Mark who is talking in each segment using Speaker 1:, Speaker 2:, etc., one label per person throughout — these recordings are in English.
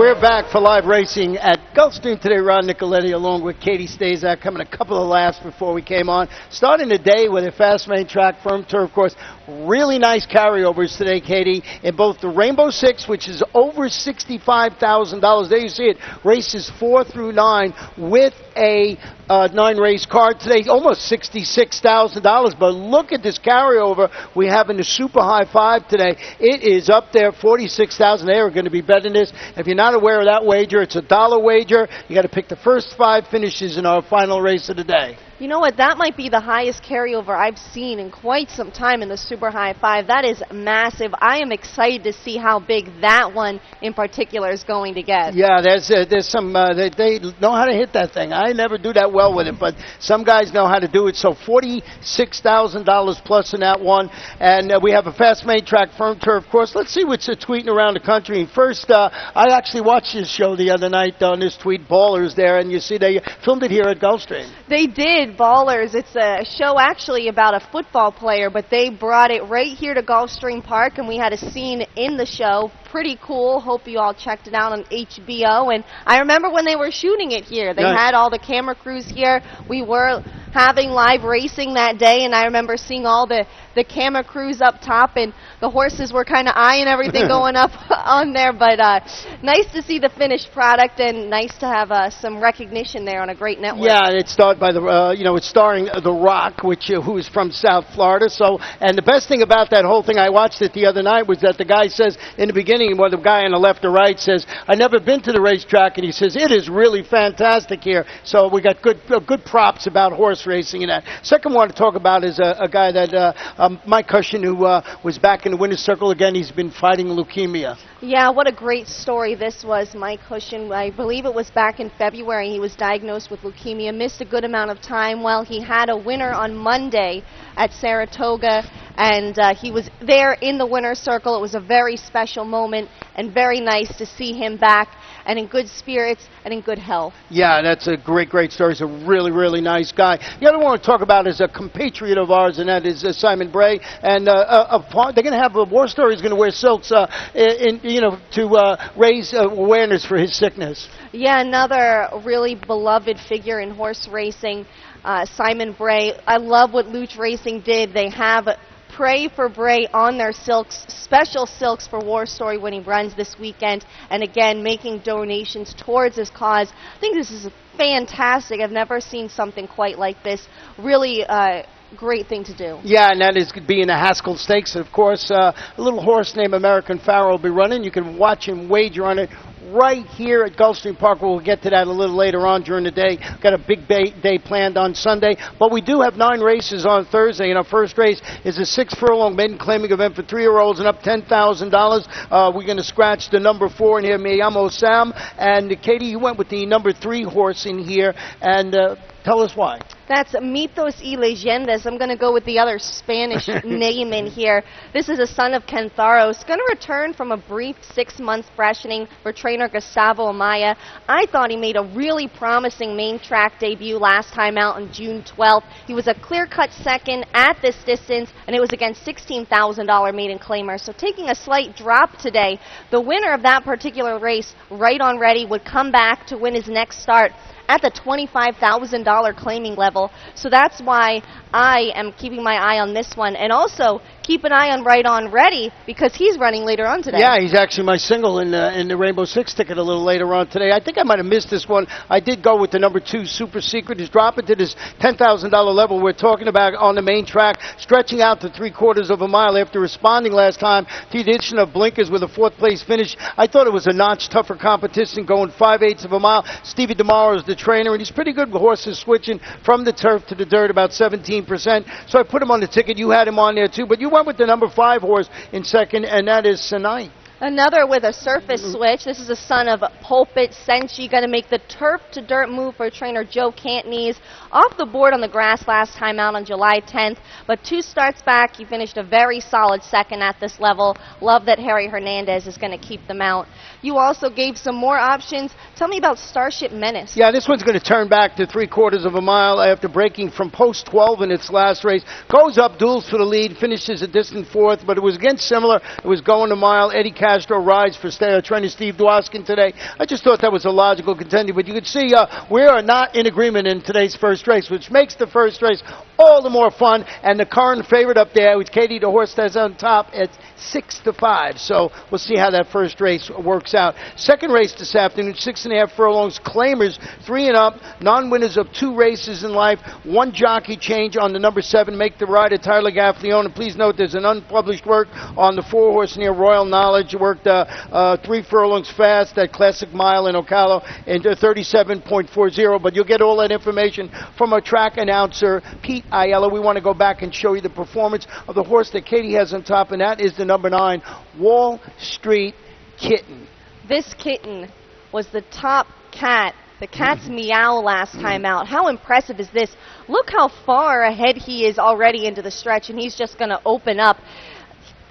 Speaker 1: We're back for live racing at Gulfstream today. Ron Nicoletti along with Katie Stazak coming a couple of laps before we came on. Starting the day with a fast main track, firm turf course. Really nice carryovers today, Katie, in both the Rainbow Six, which is over $65,000. There you see it. Races 4 through 9 with a 9-race card today, almost $66,000. But look at this carryover we have in the Super High 5 today. It is up there, $46,000. They are going to be betting this. If you're not aware of that wager, it's a $1 wager. You got to pick the first 5 finishes in our final race of the day.
Speaker 2: You know what? That might be the highest carryover I've seen in quite some time in the Super High 5. That is massive. I am excited to see how big that one in particular is going to get.
Speaker 1: Yeah, there's some, they know how to hit that thing. I never do that well with it, but some guys know how to do it. So $46,000 plus in that one. And we have a fast main track firm turf course. Let's see what's tweeting around the country. First, I actually watched this show the other night on this tweet, Ballers there, and you see they filmed it here at Gulfstream.
Speaker 2: They did. Ballers. It's a show actually about a football player, but they brought it right here to Gulfstream Park, and we had a scene in the show. Pretty cool. Hope you all checked it out on HBO. And I remember when they were shooting it here. They had all the camera crews here. We were having live racing that day, and I remember seeing all the camera crews up top, and the horses were kind of eyeing everything going up on there. But nice to see the finished product, and nice to have some recognition there on a great network.
Speaker 1: Yeah, it's starred by it's starring The Rock, who is from South Florida. So, and the best thing about that whole thing, I watched it the other night, was that the guy says in the beginning, well, the guy on the left or right says, "I've never been to the racetrack," and he says, "It is really fantastic here." So we got good props about horse racing and that. Second one to talk about is a guy that Mike Cushion, who was back in the winner's circle again. He's been fighting leukemia.
Speaker 2: Yeah, what a great story this was. Mike Cushion, I believe it was back in February, he was diagnosed with leukemia, missed a good amount of time. Well, he had a winner on Monday at Saratoga, and he was there in the winner's circle. It was a very special moment and very nice to see him back and in good spirits and in good health. Yeah,
Speaker 1: that's a great story. He's a really, really nice guy. The other one I want to talk about is a compatriot of ours, and that is Simon Bray. And they're going to have a War Story is going to wear silks to raise awareness for his sickness.
Speaker 2: Yeah, another really beloved figure in horse racing, Simon Bray. I love what Luch Racing did. They have Pray for Bray on their silks, special silks for War Story when he runs this weekend, and again making donations towards his cause. I think this is fantastic. I've never seen something quite like this. Really great thing to do. Yeah,
Speaker 1: and that is being the Haskell Stakes. Of course, a little horse named American Pharaoh will be running. You can watch him wager on it right here at Gulfstream Park. We'll get to that a little later on during the day. Got a big day planned on Sunday, but we do have 9 races on Thursday, and our first race is a 6-furlong maiden claiming event for 3-year-olds and up $10,000. We're going to scratch the number 4 in here, Me Llamo Sam, and Katie, you went with the number 3 horse in here, and tell us why.
Speaker 2: That's Mitos y Leyendas. I'm going to go with the other Spanish name in here. This is a son of Cantharos. Going to return from a brief 6-month freshening for trainer Gustavo Amaya. I thought he made a really promising main track debut last time out on June 12th. He was a clear-cut second at this distance, and it was against $16,000 maiden claimer. So taking a slight drop today, the winner of that particular race, Right On Ready, would come back to win his next start at the $25,000 claiming level. So that's why I am keeping my eye on this one. And also keep an eye on Right On Ready, because he's running later on today.
Speaker 1: Yeah, he's actually my single in the Rainbow Six ticket a little later on today. I think I might have missed this one. I did go with the number 2 Super Secret. He's dropping to this $10,000 level we're talking about on the main track, stretching out to 3/4 of a mile after responding last time to the addition of Blinkers with a 4th place finish. I thought it was a notch tougher competition, going 5/8 of a mile. Stevie DeMauro is the trainer, and he's pretty good with horses switching from the turf to the dirt, about 17%. So I put him on the ticket. You had him on there too, but you went with the number 5 horse in second, and that is Sinai.
Speaker 2: Another with a surface switch. This is a son of Pulpit Senshi, going to make the turf-to-dirt move for trainer Joe Cantonese. Off the board on the grass last time out on July 10th, but 2 starts back, he finished a very solid second at this level. Love that Harry Hernandez is going to keep them out. You also gave some more options. Tell me about Starship Menace.
Speaker 1: Yeah, this one's going to turn back to 3/4 of a mile after breaking from post 12 in its last race. Goes up, duels for the lead, finishes a distant 4th, but it was again similar. It was going a mile. Eddie Castro rides for trainer Steve Dwoskin today. I just thought that was a logical contender, but you can see we are not in agreement in today's first race, which makes the first race all the more fun. And the current favorite up there with Katie, the horse that's on top, at 6-5. So we'll see how that first race works out. Second race this afternoon, 6.5 furlongs. Claimers 3 and up. Non-winners of 2 races in life. 1 jockey change on the number 7. Make the rider Tyler Gaffleone. And please note there's an unpublished work on the 4-horse near Royal Knowledge. Worked 3 furlongs fast at Classic Mile in Ocala in 37.40. But you'll get all that information from our track announcer, Pete Aiello. We want to go back and show you the performance of the horse that Katie has on top, and that is the number 9, Wall Street Kitten.
Speaker 2: This kitten was the top cat. The cat's meow last time out. How impressive is this? Look how far ahead he is already into the stretch, and he's just going to open up.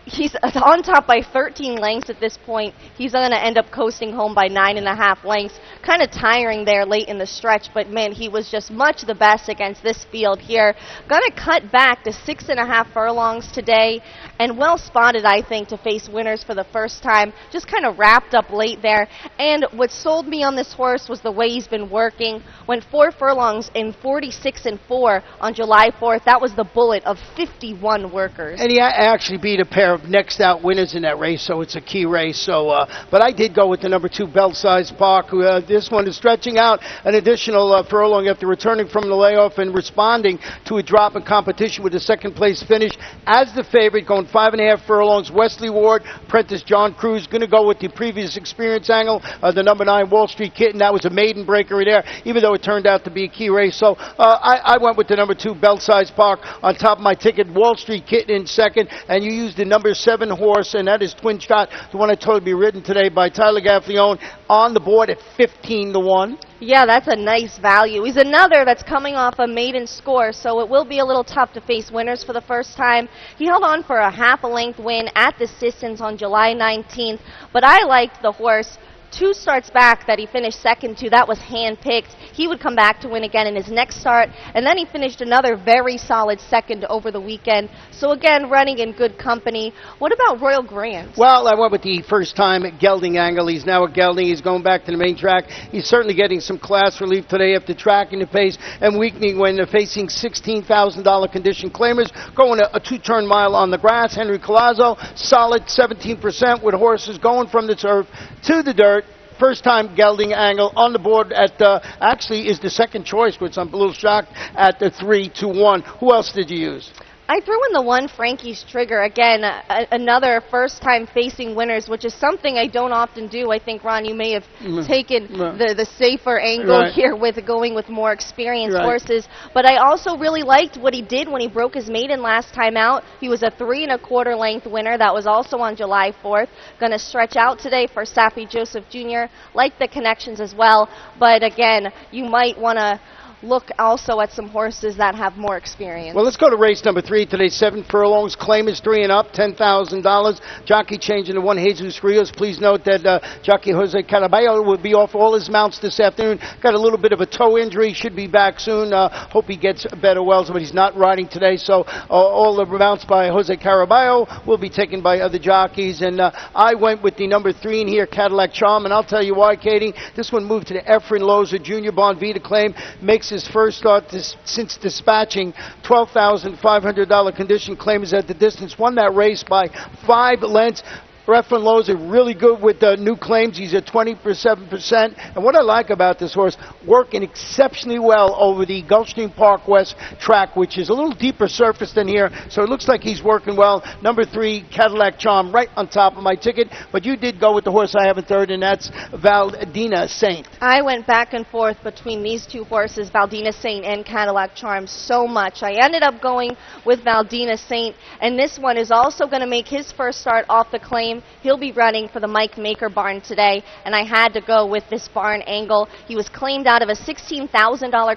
Speaker 2: He's on top by 13 lengths at this point. He's going to end up coasting home by 9.5 lengths. Kind of tiring there late in the stretch, but man, he was just much the best against this field here. Going to cut back to 6.5 furlongs today, and well spotted, I think, to face winners for the first time. Just kind of wrapped up late there. And what sold me on this horse was the way he's been working. Went 4 furlongs in 46-4 on July 4th. That was the bullet of 51 workers.
Speaker 1: And he actually beat a pair of next out winners in that race, so it's a key race. So, but I did go with the number 2, Belt-Size Park. This one is stretching out an additional furlong after returning from the layoff and responding to a drop in competition with a second-place finish as the favorite, going 5.5 furlongs. Wesley Ward, Prentice John Cruz, going to go with the previous experience angle, the number 9, Wall Street Kitten. That was a maiden breaker there, even though it turned out to be a key race. So I went with the number 2, Belt-Size Park on top of my ticket. Wall Street Kitten in second, and you used the number 7 horse, and that is Twin Shot, the one I told you to be ridden today by Tyler Gaffleone, on the board at 15-1.
Speaker 2: Yeah, that's a nice value. He's another that's coming off a maiden score, so it will be a little tough to face winners for the first time. He held on for a half a length win at the Sissons on July 19th, but I liked the horse 2 starts back that he finished second to. That was hand-picked. He would come back to win again in his next start, and then he finished another very solid second over the weekend. So again, running in good company. What about Royal Grant?
Speaker 1: Well, I went with the first time at Gelding angle. He's now at Gelding. He's going back to the main track. He's certainly getting some class relief today after tracking the pace and weakening when facing $16,000 condition claimers. Going a 2-turn mile on the grass. Henry Colazzo, solid 17% with horses going from the turf to the dirt. First time gelding angle on the board at actually is the second choice, which I'm a little shocked at the 3-1. Who else did you use?
Speaker 2: I threw in the one Frankie's Trigger. Again, another first-time facing winners, which is something I don't often do. I think, Ron, you may have taken the safer angle here with going with more experienced horses. But I also really liked what he did when he broke his maiden last time out. He was a 3.25 length winner. That was also on July 4th. Going to stretch out today for Safi Joseph Jr. Like the connections as well. But again, you might want to look also at some horses that have more experience. Well,
Speaker 1: let's go to race number 3 today. 7 furlongs. Claim is 3 and up, $10,000. Jockey changing to 1, Jesus Rios. Please note that jockey Jose Caraballo will be off all his mounts this afternoon. Got a little bit of a toe injury. Should be back soon. Hope he gets better well, but he's not riding today. So all the mounts by Jose Caraballo will be taken by other jockeys. And I went with the number 3 in here, Cadillac Charm. And I'll tell you why, Katie. This one moved to the Efren Loza Jr. Bonvita claim. Makes his first start since dispatching. $12,500 condition claim is at the distance. Won that race by 5 lengths. Efren Loza really good with new claims. He's at 27%. And what I like about this horse, working exceptionally well over the Gulfstream Park West track, which is a little deeper surface than here. So it looks like he's working well. Number 3, Cadillac Charm, right on top of my ticket. But you did go with the horse I have in third, and that's Valdina Saint.
Speaker 2: I went back and forth between these 2 horses, Valdina Saint and Cadillac Charm, so much. I ended up going with Valdina Saint, and this one is also going to make his first start off the claim. He'll be running for the Mike Maker barn today, and I had to go with this barn angle. He was claimed out of a $16,000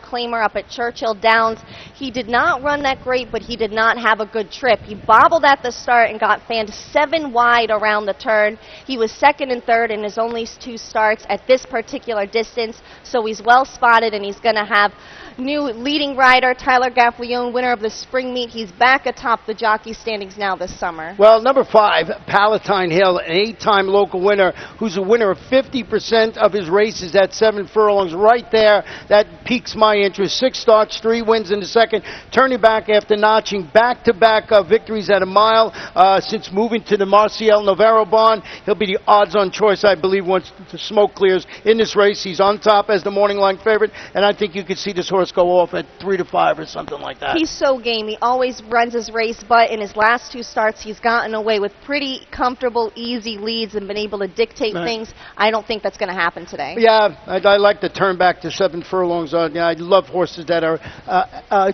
Speaker 2: claimer up at Churchill Downs. He did not run that great, but he did not have a good trip. He bobbled at the start and got fanned 7 wide around the turn. He was second and third in his only 2 starts at this particular distance, so he's well spotted, and he's going to have new leading rider, Tyler Gaffalione, winner of the spring meet. He's back atop the jockey standings now this summer.
Speaker 1: Well, number 5, Palatine Hill, an 8-time local winner who's a winner of 50% of his races at 7 furlongs. Right there, that piques my interest. 6 starts, 3 wins in the second, turning back after notching back-to-back victories at a mile since moving to the Marcial Navarro barn. He'll be the odds-on choice, I believe, once the smoke clears in this race. He's on top as the morning line favorite, and I think you could see this horse go off at 3 to 5 or something like that.
Speaker 2: He's so game. He always runs his race, but in his last 2 starts, he's gotten away with pretty comfortable, easy leads and been able to dictate things. I don't think that's going to happen today.
Speaker 1: Yeah, I like the turn back to 7 furlongs. I love horses that are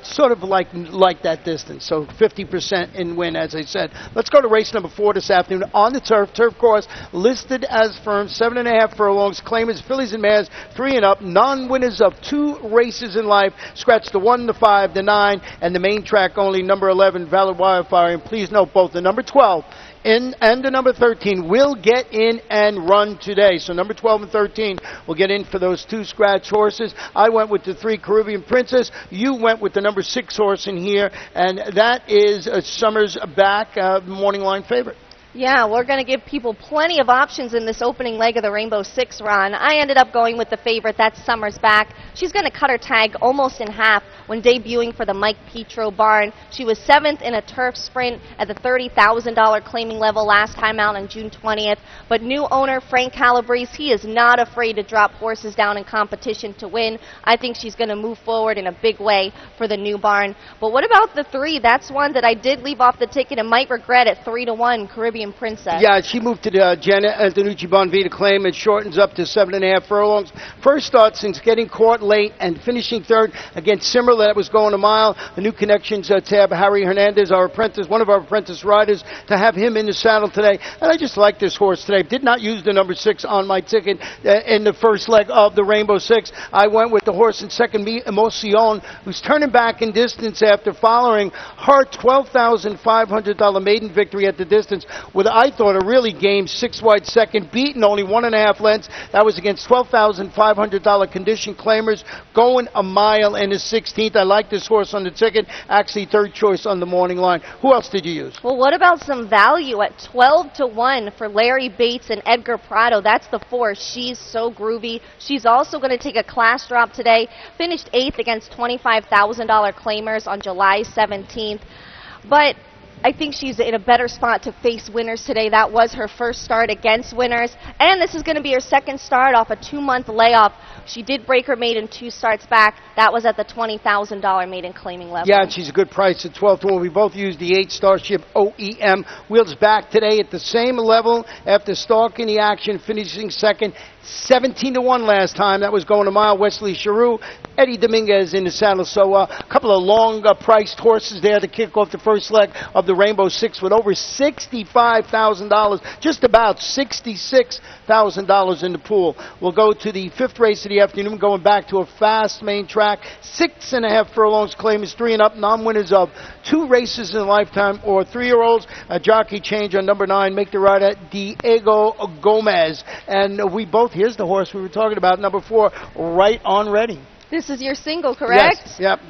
Speaker 1: sort of like that distance. So 50% in win, as I said. Let's go to race number 4 this afternoon on the turf course, listed as firm, 7.5 furlongs. Claimers, fillies and mares, 3 and up. Non-winners of 2 races in life. Scratch the 1, the 5, the 9, and the main track only. Number 11, Valor Wildfire. And please note both the number 12 and the number 13 will get in and run today. So number 12 and 13 will get in for those 2 scratch horses. I went with the 3 Caribbean Princess. You went with the number 6 horse in here, and that is Summers Back, morning line favorite.
Speaker 2: Yeah, we're going to give people plenty of options in this opening leg of the Rainbow Six run. I ended up going with the favorite, that's Summers Back. She's going to cut her tag almost in half when debuting for the Mike Petro barn. She was 7th in a turf sprint at the $30,000 claiming level last time out on June 20th. But new owner Frank Calabrese, he is not afraid to drop horses down in competition to win. I think she's going to move forward in a big way for the new barn. But what about the 3? That's one that I did leave off the ticket and might regret at 3-1, Caribbean Princess.
Speaker 1: Yeah, she moved to the Janet Antonucci Bonvita claim. It shortens up to 7.5 furlongs. First start since getting caught late and finishing 3rd against Simmerl. That was going a mile. The new connections tab, Harry Hernandez, our apprentice, one of our apprentice riders, to have him in the saddle today. And I just like this horse today. Did not use the number 6 on my ticket in the first leg of the Rainbow Six. I went with the horse in second, Emocion, who's turning back in distance after following her $12,500 maiden victory at the distance with, I thought, a really game 6-wide second, beaten only 1.5 lengths. That was against $12,500 condition claimers, going a mile in the 16th. I like this horse on the ticket, actually 3rd choice on the morning line. Who else did you use?
Speaker 2: Well, what about some value at 12-1 for Larry Bates and Edgar Prado? That's the 4. She's so groovy. She's also going to take a class drop today. Finished 8th against $25,000 claimers on July 17th. But I think she's in a better spot to face winners today. That was her first start against winners. And this is going to be her 2nd start off a 2-month layoff. She did break her maiden 2 starts back. That was at the $20,000 maiden claiming level.
Speaker 1: Yeah, and she's a good price at 12-1. We both used the 8 Starship OEM. Wheels back today at the same level after stalking the action, finishing 2nd. 17-1 last time. That was going a mile. Wesley Charoux, Eddie Dominguez in the saddle. So a couple of long-priced horses there to kick off the first leg of the Rainbow Six with over $65,000, just about $66,000 in the pool. We'll go to the 5th race of the afternoon, going back to a fast main track. 6.5 furlongs, claimers 3 and up, non-winners of 2 races in a lifetime, or 3-year-olds. A jockey change on number 9, make the rider Diego Gomez. And we both, here's the horse we were talking about, number 4, Right On Ready.
Speaker 2: This is your single, correct?
Speaker 1: Yes, yep.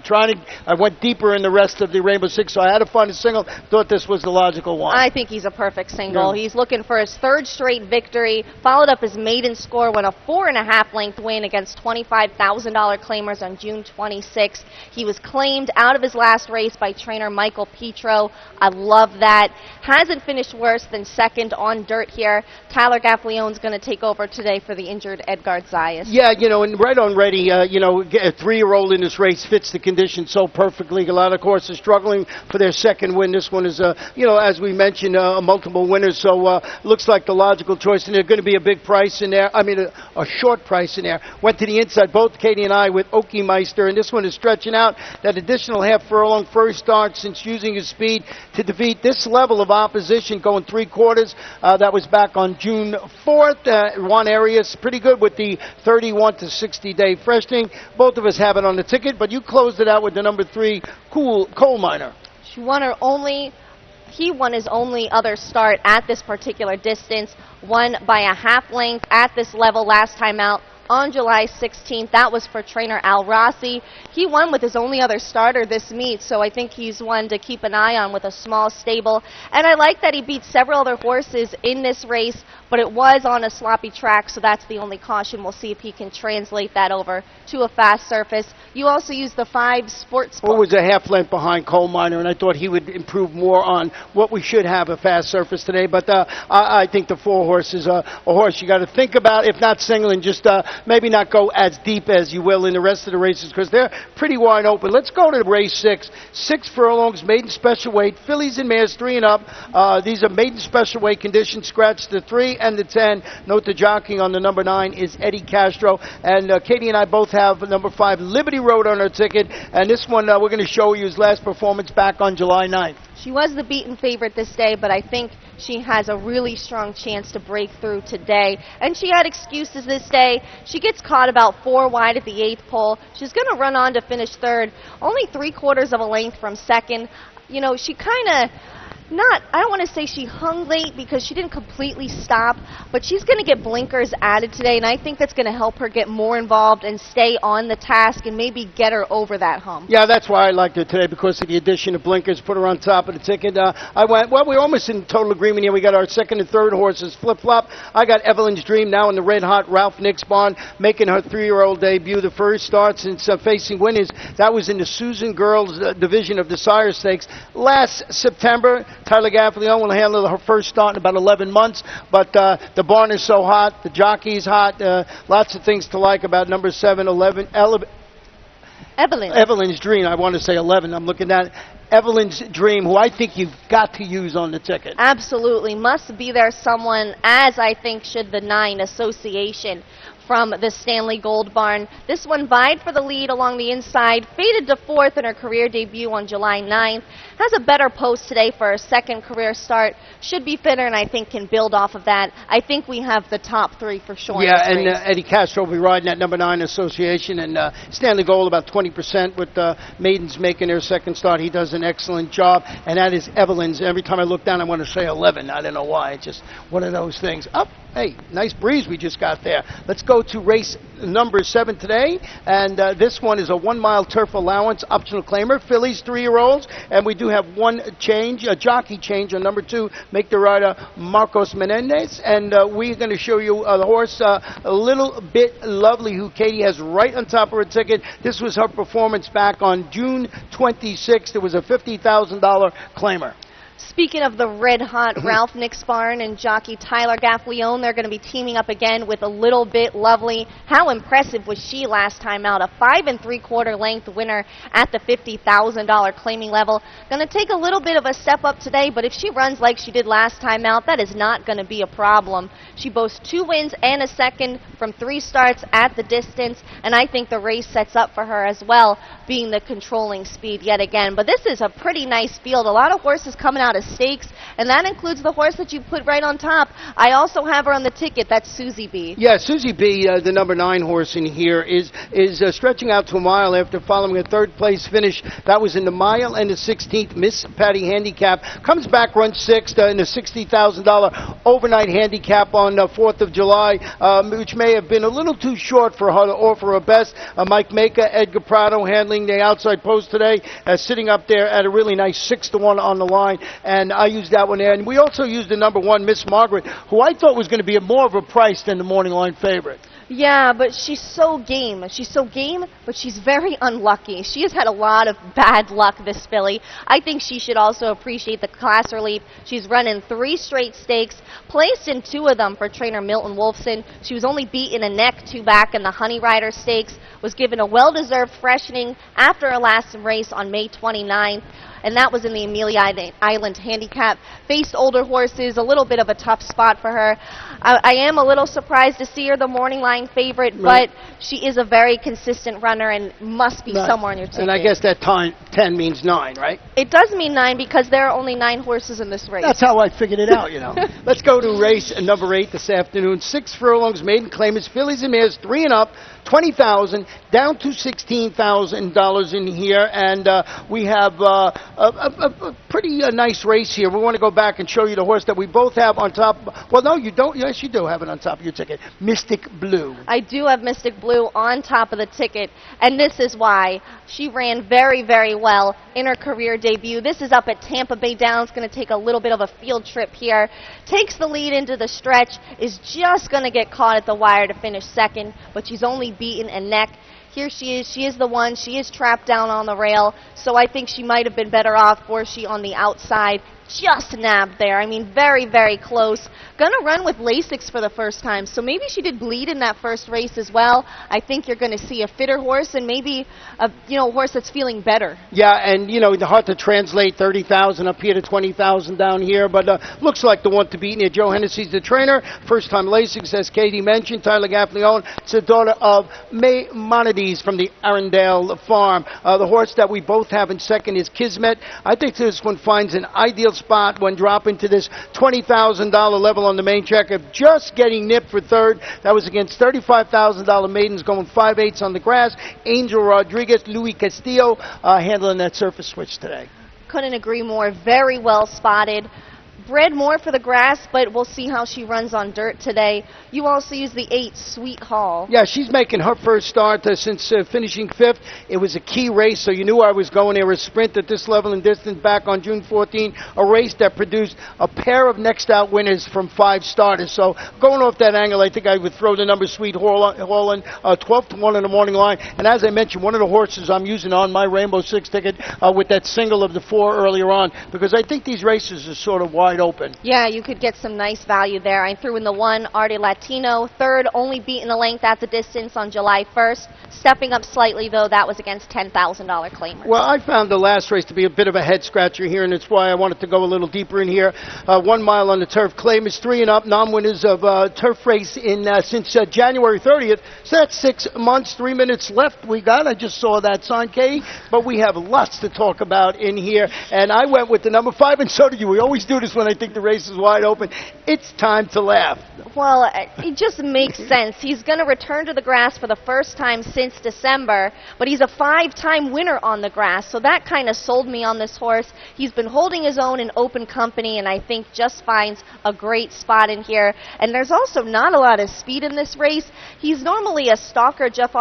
Speaker 1: I went deeper in the rest of the Rainbow Six, so I had to find a single. Thought this was the logical one.
Speaker 2: I think he's a perfect single.
Speaker 1: Yeah.
Speaker 2: He's looking for his 3rd straight victory, followed up his maiden score, won a 4.5 length win against $25,000 claimers on June 26th. He was claimed out of his last race by trainer Michael Petro. I love that. Hasn't finished worse than 2nd on dirt here. Tyler Gaffalione's going to take over today for the injured Edgar Zayas.
Speaker 1: Yeah, and Right On Ready, a 3-year-old in this race fits the conditions so perfectly. A lot of courses struggling for their 2nd win. This one is, as we mentioned, a multiple winner. So looks like the logical choice. And there's going to be a big price in there. I mean, a short price in there. Went to the inside, both Katie and I, with Okie Meister. And this one is stretching out that additional half furlong, first start since using his speed to defeat this level of opposition, going 3/4. That was back on June 4th. Juan Arias, pretty good with the 31 to 60 day freshening. Both of us have it on the ticket, but you closed it out with the number 3, Coal Miner.
Speaker 2: He won his only other start at this particular distance, won by a half length at this level last time out. on July 16th. That was for trainer Al Rossi. He won with his only other starter this meet, so I think he's one to keep an eye on with a small stable. And I like that he beat several other horses in this race, but it was on a sloppy track, so that's the only caution. We'll see if he can translate that over to a fast surface. You also used the 5 sports book.
Speaker 1: Well, was a half length behind Coal Miner, and I thought he would improve more on what we should have a fast surface today. But I think the 4 horse is a horse you got to think about, if not singling, just maybe not go as deep as you will in the rest of the races because they're pretty wide open. Let's go to race 6. 6 furlongs, maiden special weight, fillies and mares 3 and up. These are maiden special weight conditions. Scratch the 3 and the 10. Note the jockey on the number 9 is Eddie Castro. And Katie and I both have number 5, Liberty Road, on our ticket. And this one we're going to show you his last performance back on July 9th.
Speaker 2: She was the beaten favorite this day, but I think she has a really strong chance to break through today. And she had excuses this day. She gets caught about 4 wide at the 8th pole. She's going to run on to finish 3rd, only 3/4 of a length from 2nd. You know, she kind of I don't want to say she hung late because she didn't completely stop, but she's going to get blinkers added today, and I think that's going to help her get more involved and stay on the task and maybe get her over that hump.
Speaker 1: Yeah, that's why I liked her today, because of the addition of blinkers, put her on top of the ticket. We're almost in total agreement here. We got our 2nd and 3rd horses flip-flop. I got Evelyn's Dream now in the red-hot Ralph Nix barn, making her 3-year-old debut. The first start since facing winners. That was in the Susan Girls division of the Sire Stakes last September. Tyler Gaffalione will handle her first start in about 11 months, but the barn is so hot, the jockey's hot, lots of things to like about number 7, Evelyn's Dream. I want to say 11. I'm looking at Evelyn's Dream, who I think you've got to use on the ticket.
Speaker 2: Absolutely. Must be there someone, as I think should the 9 Association from the Stanley Gold Barn. This one vied for the lead along the inside, faded to 4th in her career debut on July 9th. Has a better post today for her 2nd career start. Should be fitter, and I think can build off of that. I think we have the top 3 for sure.
Speaker 1: Yeah, and Eddie Castro will be riding that number 9 Association, and Stanley Gold about 20% with maidens making their 2nd start. He does an excellent job, and that is Evelyn's. Every time I look down, I want to say 11. I don't know why. It's just one of those things. Up. Hey, nice breeze we just got there. Let's go to race number 7 today, and this one is a 1-mile turf allowance optional claimer. Fillies 3-year-olds, and we do have one change, a jockey change on number 2. Make the rider Marcos Menendez, and we're going to show you the horse a little bit lovely, who Katie has right on top of her ticket. This was her performance back on June 26th. It was a $50,000 claimer.
Speaker 2: Speaking of the red-hot Ralph Nix barn and jockey Tyler Gaffalione, they're going to be teaming up again with a Little Bit Lovely. How impressive was she last time out? A 5 3/4 length winner at the $50,000 claiming level. Going to take a little bit of a step up today, but if she runs like she did last time out, that is not going to be a problem. She boasts 2 wins and a 2nd from 3 starts at the distance, and I think the race sets up for her as well, being the controlling speed yet again. But this is a pretty nice field. A lot of horses coming out of stakes, and that includes the horse that you put right on top. I also have her on the ticket. That's Susie B.
Speaker 1: Yeah, Susie B, the number 9 horse in here, is stretching out to a mile after following a 3rd place finish. That was in the mile and the 16th Miss Patty Handicap. Comes back, runs 6th in the $60,000 overnight handicap on 4th of July, which may have been a little too short for her to offer her best. Mike Maker, Edgar Prado handling the outside post today, sitting up there at a really nice 6-1 on the line. And I used that one there. And we also used the number 1, Miss Margaret, who I thought was going to be more of a price than the morning line favorite.
Speaker 2: Yeah, but she's so game. She's so game, but she's very unlucky. She has had a lot of bad luck, this filly. I think she should also appreciate the class relief. She's run in 3 straight stakes, placed in 2 of them for trainer Milton Wolfson. She was only beaten a neck 2 back in the Honey Rider Stakes, was given a well-deserved freshening after her last race on May 29th. And that was in the Amelia Island Handicap. Faced older horses, a little bit of a tough spot for her. I am a little surprised to see her the morning line favorite,
Speaker 1: right,
Speaker 2: but she is a very consistent runner and must be somewhere on your ticket.
Speaker 1: And I guess that 10 means 9, right?
Speaker 2: It does mean 9 because there are only 9 horses in this race.
Speaker 1: That's how I figured it out, you know. Let's go to race number 8 this afternoon. 6 furlongs, maiden claimers, fillies and mares, 3 and up. $20,000 down to $16,000 in here, and we have a pretty nice race here. We want to go back and show you the horse that we both have on top. Well, no, you don't. Yes, you do have it on top of your ticket. Mystic Blue.
Speaker 2: I do have Mystic Blue on top of the ticket, and this is why. She ran very, very well in her career debut. This is up at Tampa Bay Downs. Going to take a little bit of a field trip here. Takes the lead into the stretch. Is just going to get caught at the wire to finish second, but she's only beaten a neck. Here she is. She is the one. She is trapped down on the rail, so I think she might have been better off were she on the outside. Just nabbed there. I mean, very, very close. Gonna run with Lasix for the first time, so maybe she did bleed in that first race as well. I think you're going to see a fitter horse and maybe a horse that's feeling better.
Speaker 1: Yeah, and hard to translate 30,000 up here to 20,000 down here, but looks like the one to beat near. Joe Hennessy's the trainer. First time Lasix, as Katie mentioned. Tyler Gaffney owned. It's the daughter of May Monides from the Arundel farm. The horse that we both have in second is Kismet. I think this one finds an ideal spot when dropping to this $20,000 level on the main track of just getting nipped for third. That was against $35,000 maidens going 5/8 on the grass. Angel Rodriguez, Louis Castillo handling that surface switch today.
Speaker 2: Couldn't agree more. Very well spotted. Bred more for the grass, but we'll see how she runs on dirt today. You also use the 8 Sweet Hall.
Speaker 1: Yeah, she's making her first start since finishing 5th. It was a key race, so you knew I was going there. A sprint at this level and distance back on June 14. A race that produced a pair of next out winners from 5 starters. So going off that angle, I think I would throw the number Sweet Hall in 12-1 in the morning line. And as I mentioned, one of the horses I'm using on my Rainbow 6 ticket with that single of the 4 earlier on, because I think these races are sort of wide open.
Speaker 2: Yeah, you could get some nice value there. I threw in the 1 Arte Latino, third, only beaten a length at the distance on July 1st. Stepping up slightly, though, that was against $10,000 claimers.
Speaker 1: Well, I found the last race to be a bit of a head scratcher here, and that's why I wanted to go a little deeper in here. 1 mile on the turf. Claimers 3 and up, non-winners of turf race since January 30th. So that's 6 months, 3 minutes left we got. I just saw that sign, Katie. But we have lots to talk about in here, and I went with the number 5, and so did you. We always do this when I think the race is wide open. It's time to laugh.
Speaker 2: Well, it just makes sense. He's going to return to the grass for the first time since December, but he's a 5-time winner on the grass, so that kind of sold me on this horse. He's been holding his own in open company, and I think just finds a great spot in here. And there's also not a lot of speed in this race. He's normally a stalker just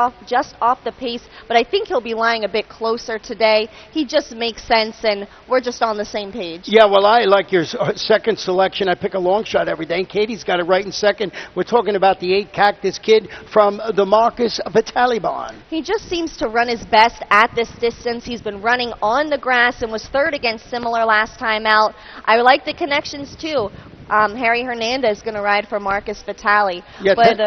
Speaker 2: off the pace, but I think he'll be lying a bit closer today. He just makes sense, and we're just on the same page.
Speaker 1: Yeah, well, I like your second selection. I pick a long shot every day, and Katie's got it right in second. We're talking about the 8 Cactus Kid from the Marcus Vitaliban.
Speaker 2: He just seems to run his best at this distance. He's been running on the grass and was third against Similar last time out. I like the connections, too. Harry Hernandez is going to ride for Marcus Vitali.
Speaker 1: Yeah,
Speaker 2: but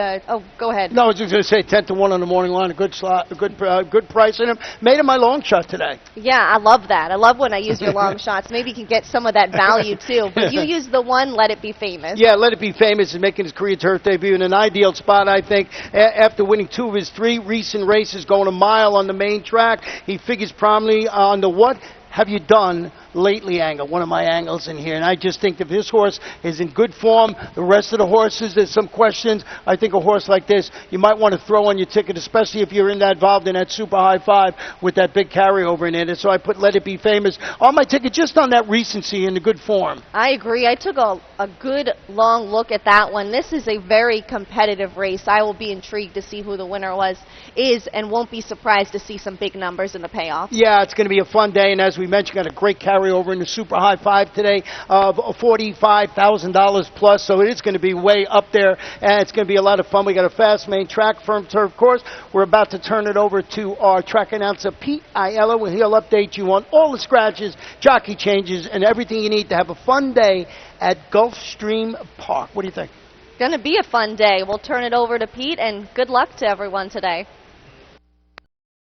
Speaker 2: go ahead.
Speaker 1: No, I was just going to say 10-1 on the morning line. A good slot, a good price in him. Made him my long shot today.
Speaker 2: Yeah, I love that. I love when I use your long shots. Maybe you can get some of that value too. But you use the 1, Let It Be Famous.
Speaker 1: Yeah, Let It Be Famous is making his career turf debut in an ideal spot, I think. After winning 2 of his 3 recent races, going a mile on the main track, he figures prominently on the what have you done lately angle, one of my angles in here. And I just think if this horse is in good form, the rest of the horses, there's some questions. I think a horse like this, you might want to throw on your ticket, especially if you're involved in that super high 5 with that big carryover in it. And so I put Let It Be Famous on my ticket just on that recency and the good form.
Speaker 2: I agree. I took a good long look at that one. This is a very competitive race. I will be intrigued to see who the winner is, and won't be surprised to see some big numbers in the payoff.
Speaker 1: Yeah, it's going to be a fun day, and as we mentioned, got a great carryover in the super high 5 today of $45,000 plus, so it is going to be way up there, and it's going to be a lot of fun. We got a fast main track, firm turf course. We're about to turn it over to our track announcer, Pete Aiello, and he'll update you on all the scratches, jockey changes, and everything you need to have a fun day at Gulfstream Park. What do you think?
Speaker 2: Going to be a fun day. We'll turn it over to Pete, and good luck to everyone today.